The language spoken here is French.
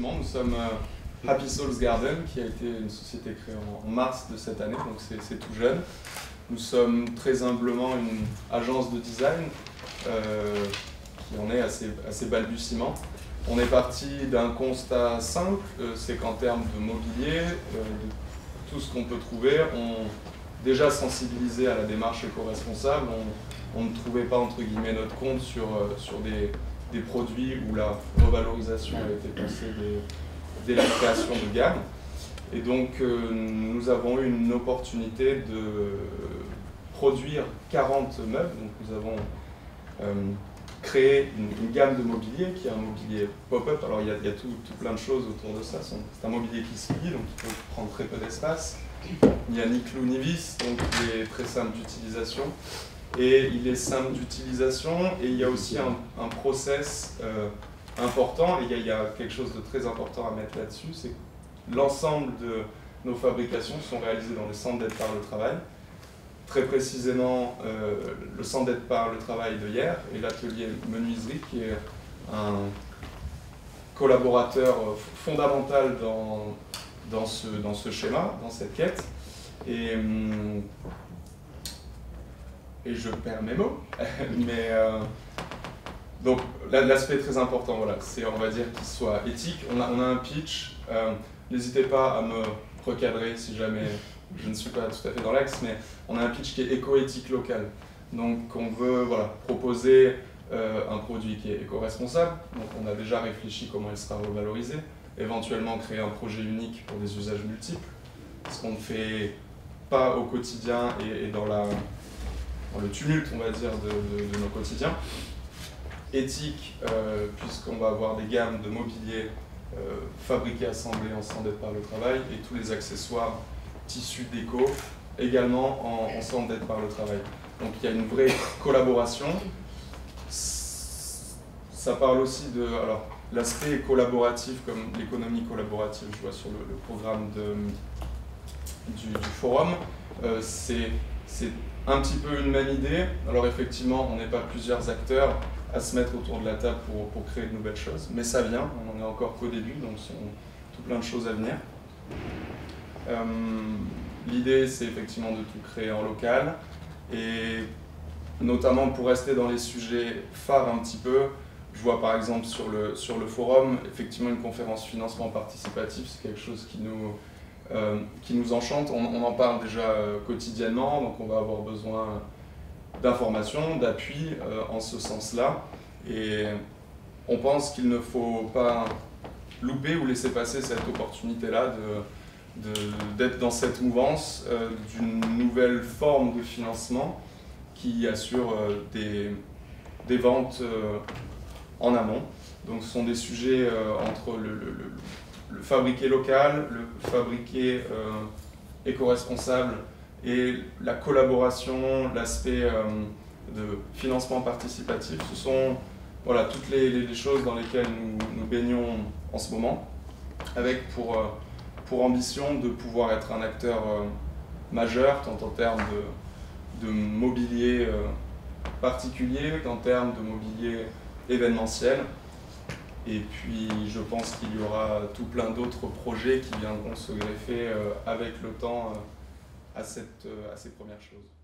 Nous sommes Happy Souls Garden, qui a été une société créée en mars de cette année, donc c'est tout jeune. Nous sommes très humblement une agence de design qui en est assez balbutiement. On est parti d'un constat simple, c'est qu'en termes de mobilier, de tout ce qu'on peut trouver, on déjà sensibilisé à la démarche éco-responsable, on ne trouvait pas entre guillemets notre compte sur des produits où la revalorisation avait été pensée dès la création de gamme. Et donc nous avons eu une opportunité de produire 40 meubles. Donc nous avons créé une gamme de mobilier qui est un mobilier pop-up. Alors il y a tout plein de choses autour de ça. C'est un mobilier qui se plie, donc il peut prendre très peu d'espace. Il n'y a ni clou ni vis, donc il est très simple d'utilisation. Et il est simple d'utilisation et il y a aussi un process important. Et il y a quelque chose de très important à mettre là-dessus, c'est que l'ensemble de nos fabrications sont réalisées dans les centres d'aide par le travail. Très précisément, le centre d'aide par le travail de Hyères et l'atelier menuiserie qui est un collaborateur fondamental dans ce schéma, dans cette quête. Et je perds mes mots, mais donc l'aspect très important, voilà, c'est on va dire qu'il soit éthique. On a un pitch, n'hésitez pas à me recadrer si jamais je ne suis pas tout à fait dans l'axe, mais on a un pitch qui est éco-éthique local. Donc on veut proposer un produit qui est éco-responsable, donc on a déjà réfléchi comment il sera revalorisé, éventuellement créer un projet unique pour des usages multiples, ce qu'on ne fait pas au quotidien et dans le tumulte, on va dire, de nos quotidiens. Éthique, puisqu'on va avoir des gammes de mobilier fabriqués, assemblés en centre d'aide par le travail, et tous les accessoires tissus déco, également en centre d'aide par le travail. Donc il y a une vraie collaboration. Ça parle aussi de l'aspect collaboratif, comme l'économie collaborative, je vois sur le programme du forum. C'est un petit peu une même idée. Alors effectivement, on n'est pas plusieurs acteurs à se mettre autour de la table pour créer de nouvelles choses, mais ça vient, on n'en est encore qu'au début, donc il y a tout plein de choses à venir. L'idée, c'est effectivement de tout créer en local, et notamment pour rester dans les sujets phares un petit peu, je vois par exemple sur le forum, effectivement une conférence financement participatif, c'est quelque chose qui nous enchante. On en parle déjà quotidiennement, donc on va avoir besoin d'informations, d'appui en ce sens-là. Et on pense qu'il ne faut pas louper ou laisser passer cette opportunité-là d'être dans cette mouvance d'une nouvelle forme de financement qui assure des ventes en amont. Donc ce sont des sujets entre le fabriqué local, le fabriqué éco-responsable et la collaboration, l'aspect de financement participatif. Ce sont toutes les choses dans lesquelles nous baignons en ce moment, avec pour ambition de pouvoir être un acteur majeur, tant en termes de mobilier particulier qu'en termes de mobilier événementiel. Et puis je pense qu'il y aura tout plein d'autres projets qui viendront se greffer avec le temps à ces premières choses.